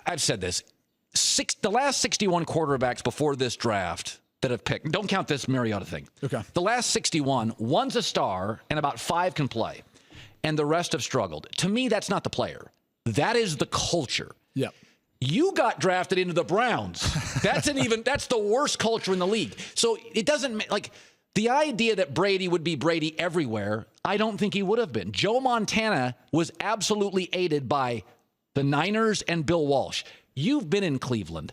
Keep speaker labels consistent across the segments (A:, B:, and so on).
A: I've said this. The last 61 quarterbacks before this draft that have picked, don't count this Mariota thing.
B: Okay.
A: The last 61, one's a star and about 5 can play, and the rest have struggled. To me, that's not the player. That is the culture.
B: Yep.
A: You got drafted into the Browns. That's the worst culture in the league. So it doesn't like the idea that Brady would be Brady everywhere. I don't think he would have been. Joe Montana was absolutely aided by the Niners and Bill Walsh. You've been in Cleveland.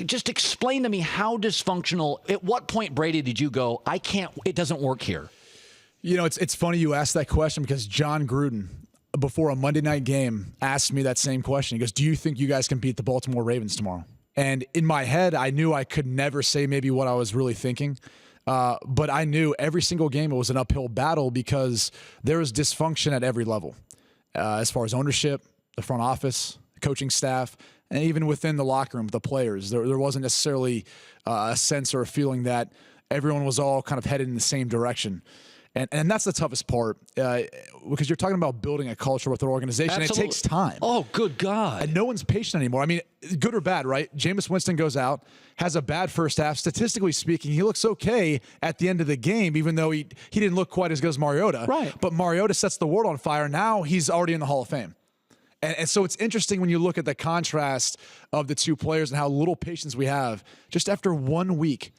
A: Just explain to me how dysfunctional. At what point, Brady, did you go, I can't, it doesn't work here?
B: You know, it's funny you asked that question because John Gruden, before a Monday night game, asked me that same question. He goes, do you think you guys can beat the Baltimore Ravens tomorrow? And in my head, I knew I could never say maybe what I was really thinking. But I knew every single game it was an uphill battle because there was dysfunction at every level. As far as ownership, the front office, coaching staff, and even within the locker room, the players. There wasn't necessarily a sense or a feeling that everyone was all kind of headed in the same direction. And that's the toughest part because you're talking about building a culture with an organization. Absolutely. It takes time.
A: Oh, good God.
B: And no one's patient anymore. I mean, good or bad, right? Jameis Winston goes out, has a bad first half. Statistically speaking, he looks okay at the end of the game, even though he didn't look quite as good as Mariota.
A: Right.
B: But Mariota sets the world on fire. Now he's already in the Hall of Fame. And so it's interesting when you look at the contrast of the two players and how little patience we have just after 1 week